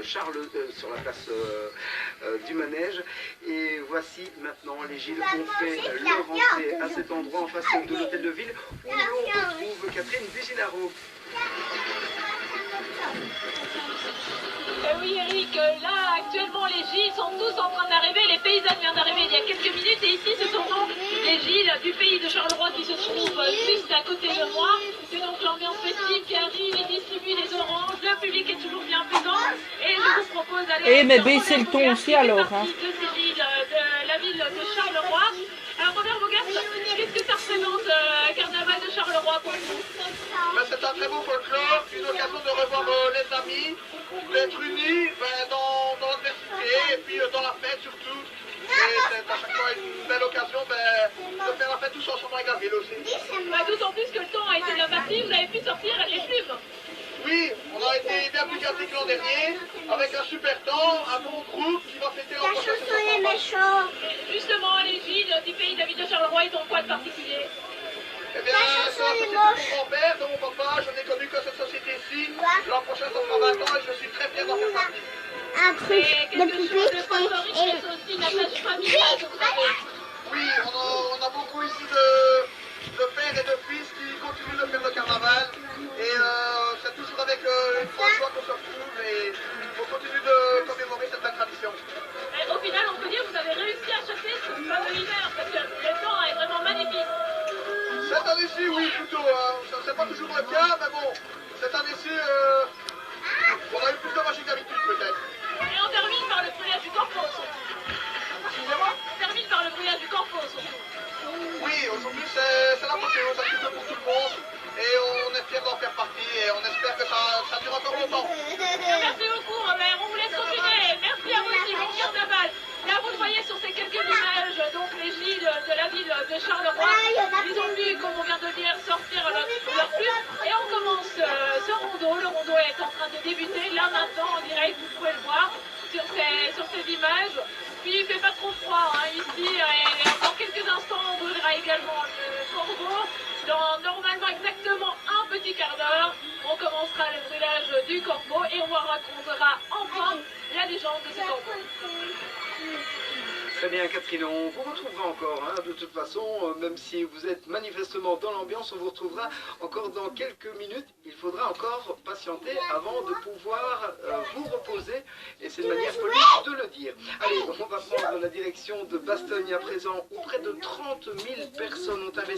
sur la place du manège. Et voici maintenant, les Gilles ont fait leur entrée à cet endroit en face de l'hôtel de ville où l'on retrouve Catherine Buginaro. Oui Eric, là actuellement les Gilles sont tous en train d'arriver, les paysannes viennent d'arriver il y a quelques minutes et ici ce sont donc les Gilles du pays de Charleroi qui se trouvent juste à côté de moi. C'est donc l'ambiance festive qui arrive et distribue les oranges, le public est toujours bien présent et je vous propose d'aller... Eh mais baissez le ton aussi alors hein. De ces Gilles de la ville de Charleroi. Alors Robert Bogart, qu'est-ce que ça représente Carnaval de Charleroi pour vous? C'est un très beau folklore, une occasion de revoir les amis, d'être unis dans l'adversité et puis dans la fête surtout. C'est à chaque fois une belle occasion de faire la fête tous ensemble avec la ville aussi. D'autant plus que le temps a été bien parti, vous avez pu sortir les plumes. Oui, on a été bien plus gâtés que l'an dernier, avec un super temps, un bon groupe qui va fêter en prochaine saison. Justement, les Gilles du pays de la ville de Charleroi, ils ont quoi de particulier? Eh bien, c'est la société de mon grand-père, de mon papa, je n'ai connu que cette société-ci. L'an prochain, ça fera 20 ans et je suis très fier d'en faire partie. Un truc de poupée et aussi une attache familiale que vous avez. Oui, on a beaucoup ici de pères et de fils qui continuent de faire le carnaval. Et c'est toujours avec une grande joie qu'on se retrouve et on continue de commémorer cette belle tradition. Et au final, on peut dire que vous avez réussi à chasser ce fameux hiver parce que le temps est vraiment magnifique. Cette année-ci, oui, plutôt. C'est pas toujours le cas, mais bon, cette année-ci, on a eu plus de magie que d'habitude, peut-être. Et on termine par le brûlage du corpo, surtout. Excusez-moi? On termine par le brûlage du corpo, surtout. Oui, aujourd'hui, c'est l'apothéose un petit peu pour tout le monde. Et on est fiers d'en faire partie et on espère que ça dure encore longtemps. Merci beaucoup, Robert. On vous laisse continuer. Merci à vous aussi, bon carnaval. Là, vous le voyez sur ces quelques images, donc les Gilles de la ville de Charleroi, ils ont pu, comme on vient de dire, sortir leur plume. Et on commence ce rondeau. Le rondeau est en train de débuter. Là, maintenant, en direct, vous pouvez le voir sur ces images. Puis, il ne fait pas trop froid ici. Et dans quelques instants, on brûlera également le corbeau. Dans normalement exactement un petit quart d'heure, on commencera le brûlage du corbeau et on vous racontera enfin la légende de ce corbeau. Très bien Catherine, on vous retrouvera encore, de toute façon, même si vous êtes manifestement dans l'ambiance, on vous retrouvera encore dans quelques minutes. Il faudra encore patienter avant de pouvoir vous reposer, et c'est une manière polie de le dire. Allez, on va prendre la direction de Bastogne à présent, où près de 30 000 personnes ont investi.